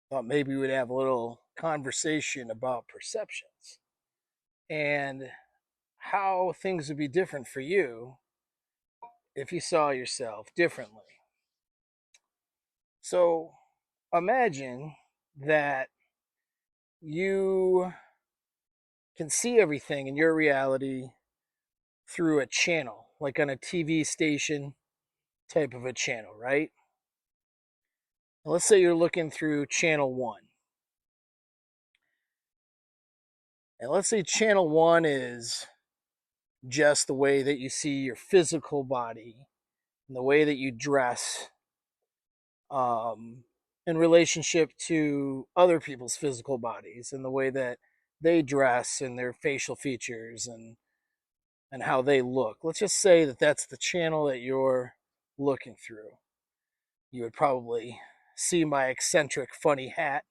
thought maybe we'd have a little conversation about perceptions and how things would be different for you if you saw yourself differently. So imagine that you can see everything in your reality through a channel, like on a TV station type of a channel, right? Now, let's say you're looking through channel one. And let's say channel one is just the way that you see your physical body and the way that you dress um, in relationship to other people's physical bodies and the way that they dress and their facial features and how they look. Let's just say that that's the channel that you're looking through. You would probably see my eccentric, funny hat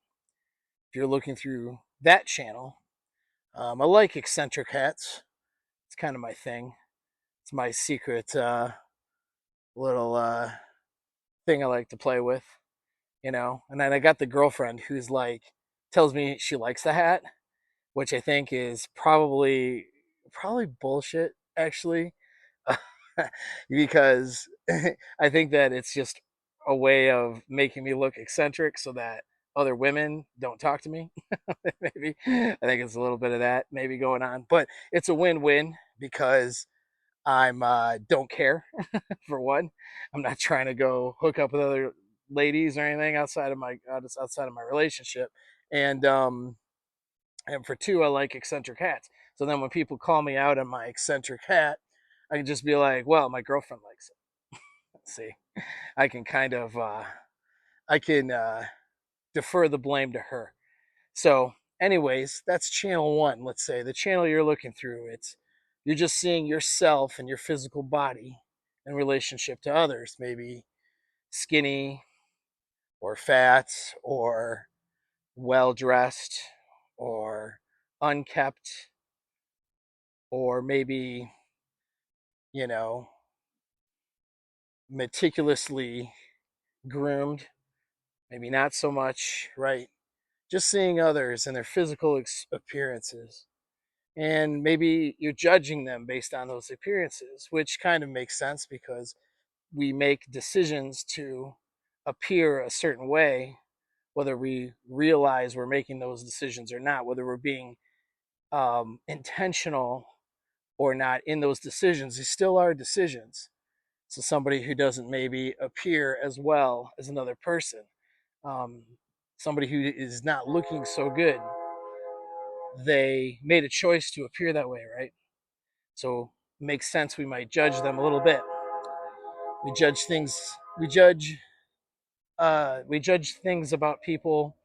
if you're looking through that channel. I like eccentric hats. It's kind of my thing. It's my secret little thing I like to play with, you know. And then I got the girlfriend who's like tells me she likes the hat, which I think is probably bullshit actually, because I think that it's just a way of making me look eccentric so that other women don't talk to me. Maybe I think it's a little bit of that maybe going on, but it's a win-win because I'm don't care for one. I'm not trying to go hook up with other ladies or anything outside of my relationship, and and for two, I like eccentric hats. So then when people call me out on my eccentric hat, I can just be like, well, my girlfriend likes it. See, I can kind of I can defer the blame to her. So, anyways, that's channel one. Let's say the channel you're looking through. It's you're just seeing yourself and your physical body in relationship to others. Maybe skinny or fat or well dressed or unkept or maybe you know meticulously groomed. Maybe not so much, right? Just seeing others and their physical appearances. And maybe you're judging them based on those appearances, which kind of makes sense because we make decisions to appear a certain way, whether we realize we're making those decisions or not, whether we're being intentional or not in those decisions. They still are decisions. So somebody who doesn't maybe appear as well as another person, um, somebody who is not looking so good, they made a choice to appear that way, right? So it makes sense we might judge them a little bit. We judge things. We judge things about people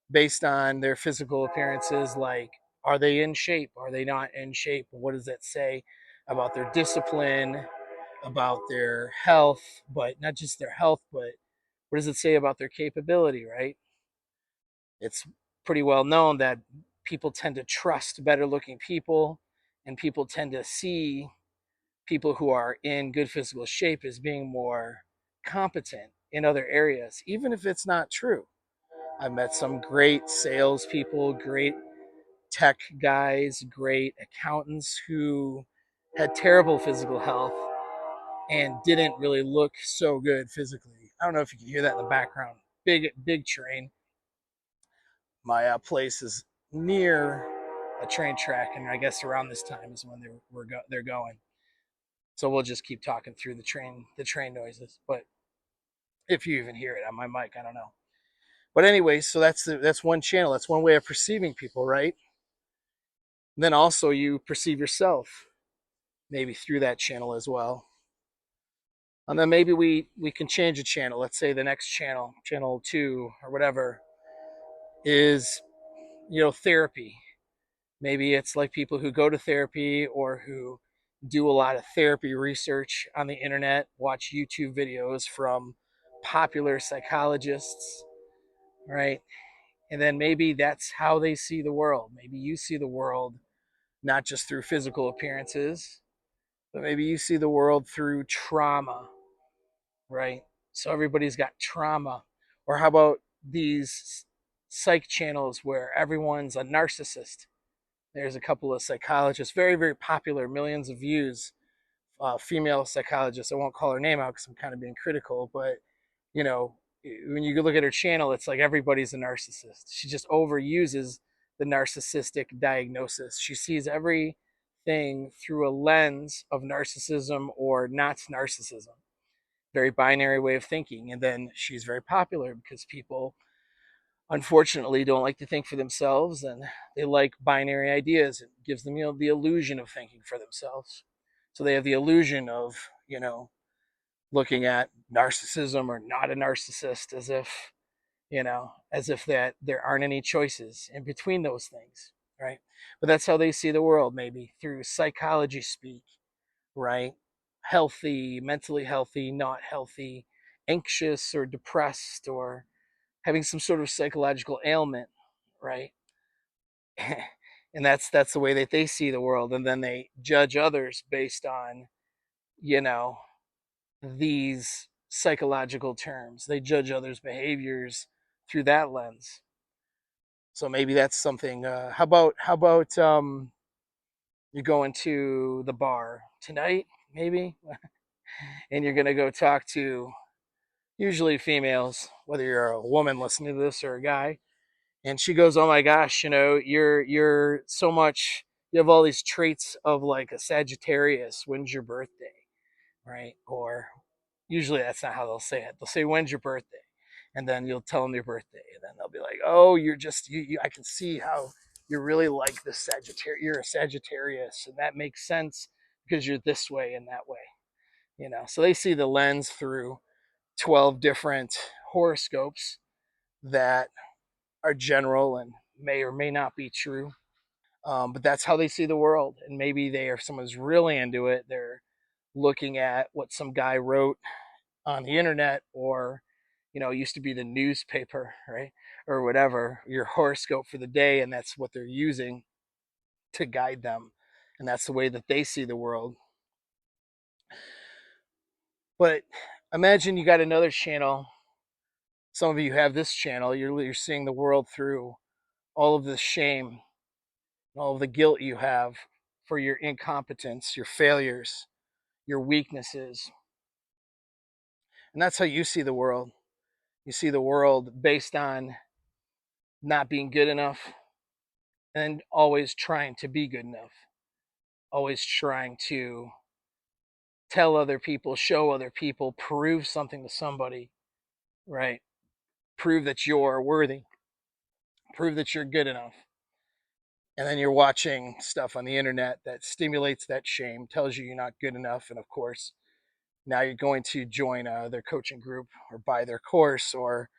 based on their physical appearances, like are they in shape? Are they not in shape? What does that say about their discipline, about their health, but not just their health, but what does it say about their capability, right? It's pretty well known that people tend to trust better looking people and people tend to see people who are in good physical shape as being more competent in other areas, even if it's not true. I've met some great salespeople, great tech guys, great accountants who had terrible physical health and didn't really look so good physically. I don't know if you can hear that in the background. Big train. My place is near a train track, and I guess around this time is when they're going. So we'll just keep talking through the train noises. But if you even hear it on my mic, I don't know. But anyway, so that's one channel. That's one way of perceiving people, right? And then also you perceive yourself maybe through that channel as well. And then maybe we can change a channel. Let's say the next channel, channel two or whatever, is therapy. Maybe it's like people who go to therapy or who do a lot of therapy research on the internet, watch YouTube videos from popular psychologists, right? And then maybe that's how they see the world. Maybe you see the world not just through physical appearances, but maybe you see the world through trauma, right? So everybody's got trauma. Or how about these? psych channels where everyone's a narcissist. There's a couple of psychologists, very, very popular, millions of views, female psychologist. I won't call her name out because I'm kind of being critical, but you know, when you look at her channel, it's like everybody's a narcissist. She just overuses the narcissistic diagnosis. She sees everything through a lens of narcissism or not narcissism. Very binary way of thinking. And then she's very popular because people unfortunately don't like to think for themselves, and they like binary ideas. It gives them, the illusion of thinking for themselves. So they have the illusion of, looking at narcissism or not a narcissist as if that there aren't any choices in between those things, right? But that's how they see the world, maybe through psychology speak, right? Healthy, mentally healthy, not healthy, anxious or depressed, or having some sort of psychological ailment, right? And that's the way that they see the world, and then they judge others based on, you know, these psychological terms. They judge others' behaviors through that lens. So maybe that's something. How about you go into the bar tonight, maybe, and you're gonna go talk to usually females, whether you're a woman listening to this or a guy, and she goes, "Oh my gosh, you're so much. You have all these traits of like a Sagittarius. When's your birthday?" Right? Or usually that's not how they'll say it. They'll say, "When's your birthday?" And then you'll tell them your birthday, and then they'll be like, "Oh, you're just you I can see how you're really like the Sagittarius. You're a Sagittarius, and that makes sense because you're this way and that way." So they see the lens through 12 different horoscopes that are general and may or may not be true. But that's how they see the world. And maybe if someone's really into it, they're looking at what some guy wrote on the internet, or it used to be the newspaper, right? Or whatever, your horoscope for the day, and that's what they're using to guide them. And that's the way that they see the world. But imagine you got another channel. Some of you have this channel. You're seeing the world through all of the shame, all of the guilt you have for your incompetence, your failures, your weaknesses. And that's how you see the world. You see the world based on not being good enough and always trying to be good enough, always trying to tell other people, show other people, prove something to somebody, right? Prove that you're worthy, prove that you're good enough. And then you're watching stuff on the internet that stimulates that shame, tells you you're not good enough. And of course, now you're going to join their coaching group or buy their course or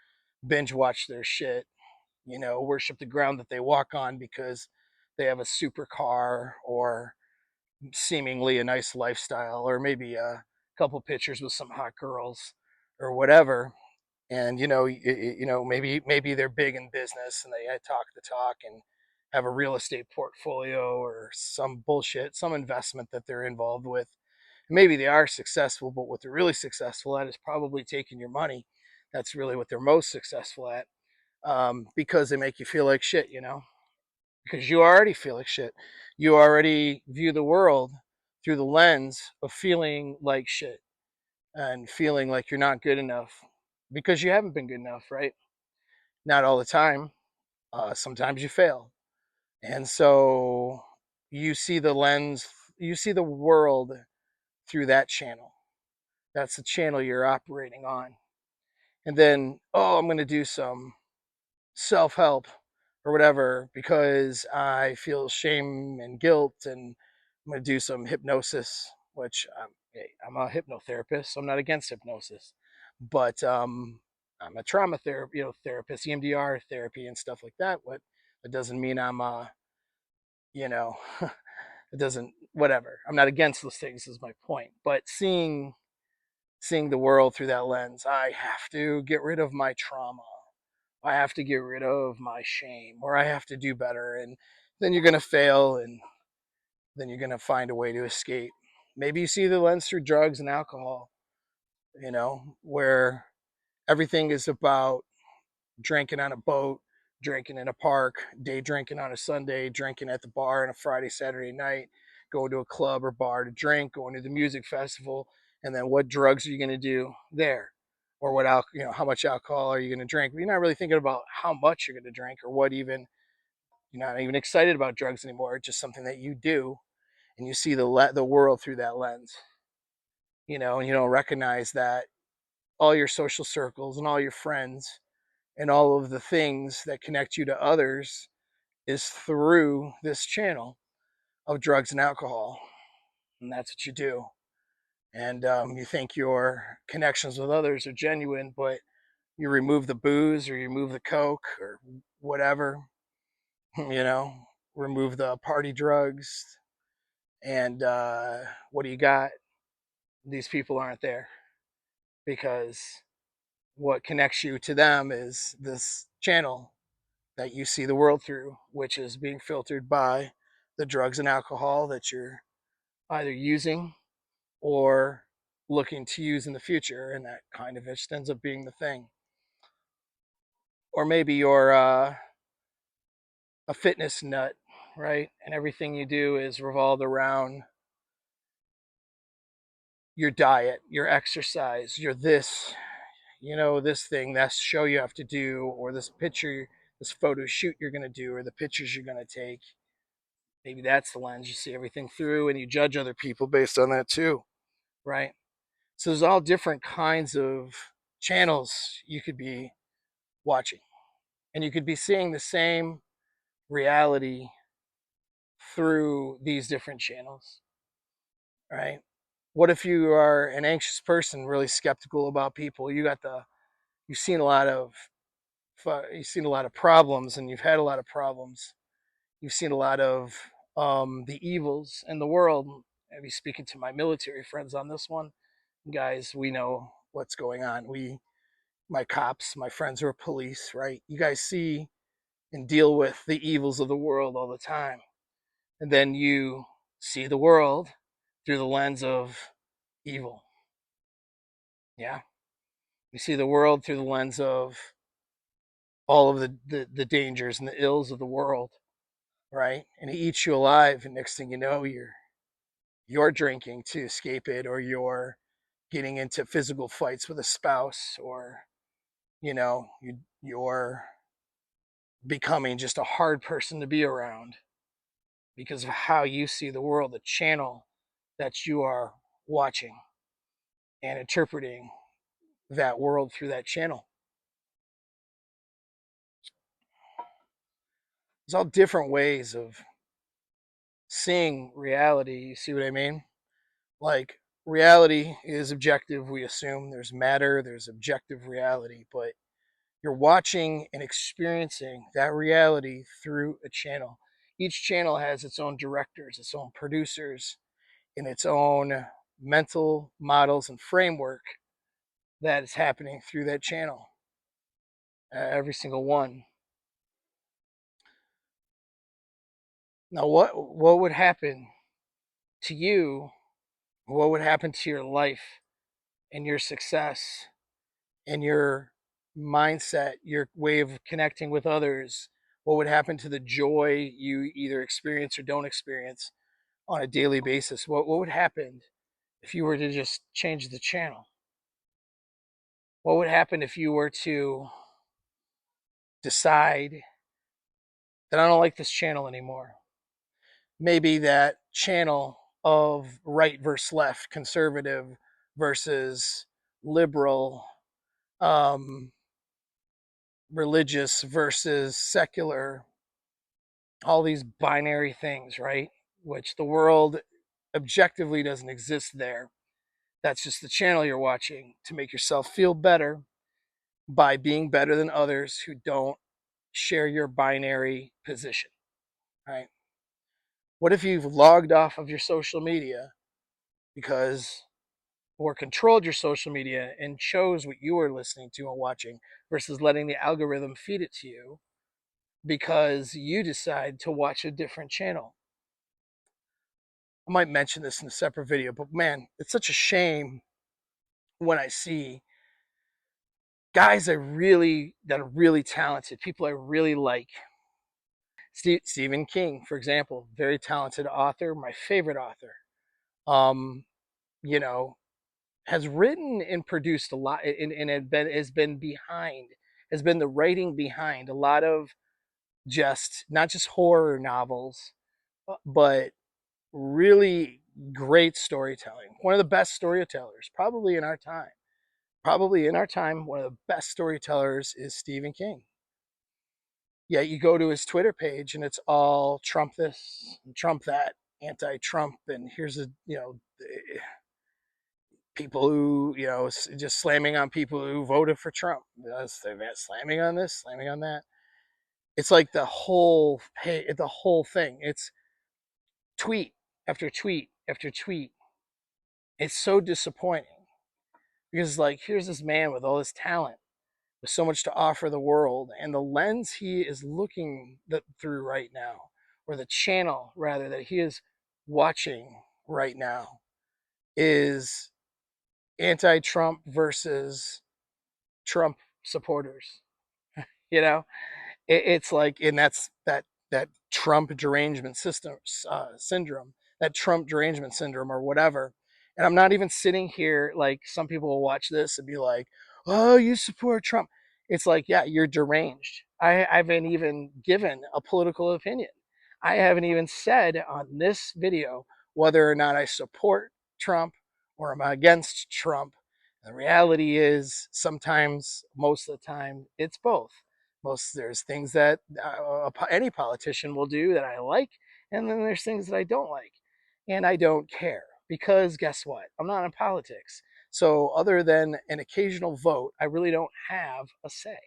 binge watch their shit, worship the ground that they walk on because they have a supercar or seemingly a nice lifestyle, or maybe a couple pictures with some hot girls or whatever. And maybe they're big in business and they talk the talk and have a real estate portfolio or some bullshit, some investment that they're involved with. Maybe they are successful, but what they're really successful at is probably taking your money. That's really what they're most successful at, because they make you feel like shit, because you already feel like shit. You already view the world through the lens of feeling like shit and feeling like you're not good enough because you haven't been good enough, right? Not all the time. Sometimes you fail. And so you see the lens, you see the world through that channel. That's the channel you're operating on. And then, oh, I'm going to do some self help or whatever because I feel shame and guilt, and I'm going to do some hypnosis, which I'm a hypnotherapist, so I'm not against hypnosis, but I'm a trauma therapist, EMDR therapy and stuff like that. What it doesn't mean I'm you know, it doesn't whatever. I'm not against those things is my point, but seeing the world through that lens, I have to get rid of my trauma. I have to get rid of my shame, or I have to do better. And then you're going to fail, and then you're going to find a way to escape. Maybe you see the lens through drugs and alcohol, where everything is about drinking on a boat, drinking in a park, day drinking on a Sunday, drinking at the bar on a Friday, Saturday night, going to a club or bar to drink, going to the music festival, and then what drugs are you going to do there? Or what how much alcohol are you going to drink? But you're not really thinking about how much you're going to drink or what even. You're not even excited about drugs anymore. It's just something that you do, and you see the world through that lens. And you don't recognize that all your social circles and all your friends and all of the things that connect you to others is through this channel of drugs and alcohol. And that's what you do. And you think your connections with others are genuine, but you remove the booze or you remove the coke or whatever, you know, remove the party drugs. And what do you got? These people aren't there because what connects you to them is this channel that you see the world through, which is being filtered by the drugs and alcohol that you're either using or looking to use in the future. And that kind of just ends up being the thing. Or maybe you're a fitness nut, right? And everything you do is revolved around your diet, your exercise, your this thing, that show you have to do, or this picture, this photo shoot you're going to do, or the pictures you're going to take. Maybe that's the lens you see everything through, and you judge other people based on that too, right? So there's all different kinds of channels you could be watching, and you could be seeing the same reality through these different channels, right? What if you are an anxious person, really skeptical about people? You've seen a lot of problems, and you've had a lot of problems. You've seen a lot of the evils in the world. I'll be speaking to my military friends on this one. Guys, we know what's going on. My cops, my friends who are police, right? You guys see and deal with the evils of the world all the time. And then you see the world through the lens of evil. Yeah. You see the world through the lens of all of the dangers and the ills of the world, right? And it eats you alive. And next thing you know, you're drinking to escape it, or you're getting into physical fights with a spouse, or you're becoming just a hard person to be around because of how you see the world, the channel that you are watching and interpreting that world through that channel. There's all different ways of seeing reality. You see what I mean? Like, reality is objective. We assume there's matter, there's objective reality, but you're watching and experiencing that reality through a channel. Each channel has its own directors, its own producers, and its own mental models and framework that is happening through that channel. Every single one. Now, what would happen to you? What would happen to your life and your success and your mindset, your way of connecting with others? What would happen to the joy you either experience or don't experience on a daily basis? What would happen if you were to just change the channel? What would happen if you were to decide that I don't like this channel anymore? Maybe that channel of right versus left, conservative versus liberal, um, religious versus secular, all these binary things, right? Which the world objectively doesn't exist there. That's just the channel you're watching to make yourself feel better by being better than others who don't share your binary position, right? What if you've logged off of your social media because, or controlled your social media and chose what you were listening to and watching versus letting the algorithm feed it to you because you decide to watch a different channel? I might mention this in a separate video, but man, it's such a shame when I see guys that are really talented, people I really like. Stephen King, for example, very talented author, my favorite author. Um, you know, has written and produced a lot, and has been behind, has been the writing behind a lot of just not just horror novels, but really great storytelling. One of the best storytellers, probably in our time. Probably in our time, one of the best storytellers is Stephen King. Yeah, you go to his Twitter page and it's all Trump this, Trump that, anti-Trump, and here's people who just slamming on people who voted for Trump. They're slamming on this, slamming on that. It's like the whole thing. It's tweet after tweet after tweet. It's so disappointing because like here's this man with all this talent, with so much to offer the world, and the lens he is looking through right now, or the channel rather that he is watching right now, is anti-Trump versus Trump supporters. You know, it's like, and that Trump derangement syndrome, that Trump derangement syndrome, or whatever. And I'm not even sitting here like some people will watch this and be like, "Oh, you support Trump." It's like, yeah, you're deranged. I haven't even given a political opinion. I haven't even said on this video whether or not I support Trump or I'm against Trump. The reality is, sometimes, most of the time, it's both. There's things that any politician will do that I like, and then there's things that I don't like, and I don't care because guess what? I'm not in politics. So other than an occasional vote, I really don't have a say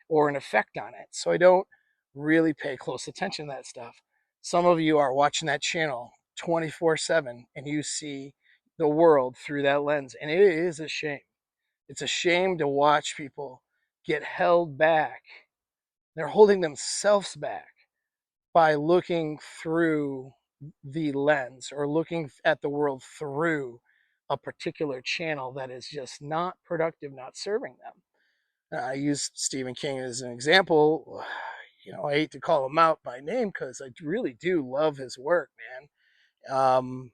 or an effect on it. So I don't really pay close attention to that stuff. Some of you are watching that channel 24/7 and you see the world through that lens, and it is a shame. It's a shame to watch people get held back. They're holding themselves back by looking through the lens or looking at the world through a particular channel that is just not productive, not serving them. I use Stephen King as an example. I hate to call him out by name because I really do love his work, man.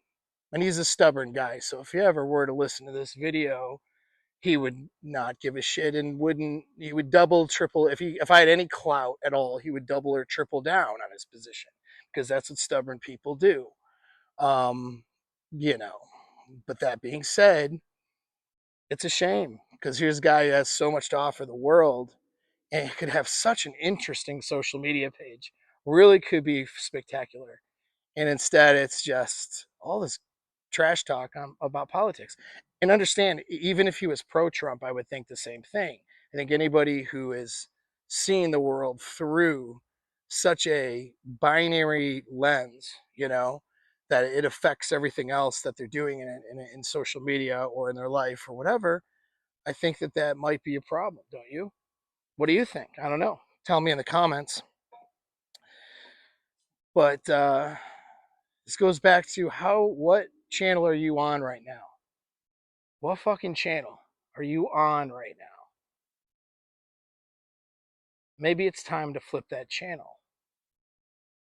And he's a stubborn guy. So if you ever were to listen to this video, he would not give a shit and he would double, triple, if I had any clout at all, he would double or triple down on his position because that's what stubborn people do. Um, you know, but that being said, it's a shame because here's a guy who has so much to offer the world and he could have such an interesting social media page, really could be spectacular. And instead, it's just all this trash talk about politics. And understand, even if he was pro-Trump, I would think the same thing. I think anybody who is seeing the world through such a binary lens, that it affects everything else that they're doing in social media or in their life or whatever, I think that might be a problem, don't you? What do you think? I don't know. Tell me in the comments. But this goes back to what channel are you on right now? What fucking channel are you on right now? Maybe it's time to flip that channel.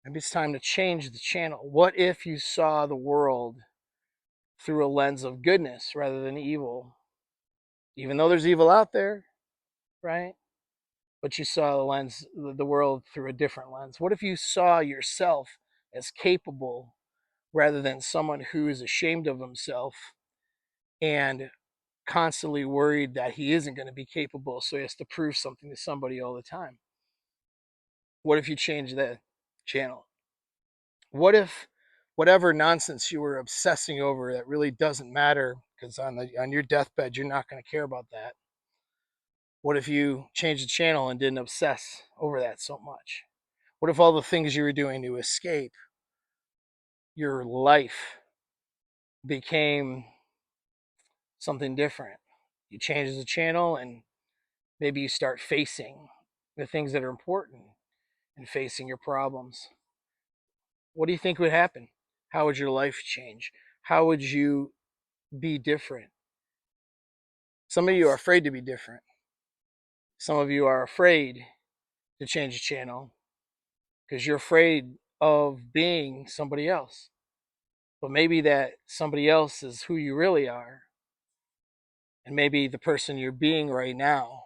Maybe it's time to change the channel. What if you saw the world through a lens of goodness rather than evil? Even though there's evil out there, right? But you saw the world through a different lens. What if you saw yourself as capable rather than someone who is ashamed of himself and constantly worried that he isn't going to be capable, so he has to prove something to somebody all the time? What if you change the channel? What if whatever nonsense you were obsessing over that really doesn't matter, because on your deathbed you're not going to care about that? What if you changed the channel and didn't obsess over that so much? What if all the things you were doing to escape your life became something different? You change the channel and maybe you start facing the things that are important and facing your problems. What do you think would happen? How would your life change? How would you be different? Some of you are afraid to be different. Some of you are afraid to change the channel because you're afraid of being somebody else. But maybe that somebody else is who you really are. And maybe the person you're being right now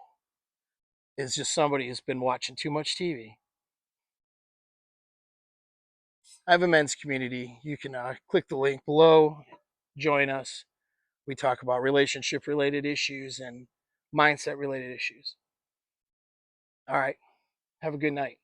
is just somebody who's been watching too much TV. I have a men's community. You can click the link below, join us. We talk about relationship related issues and mindset related issues. All right. Have a good night.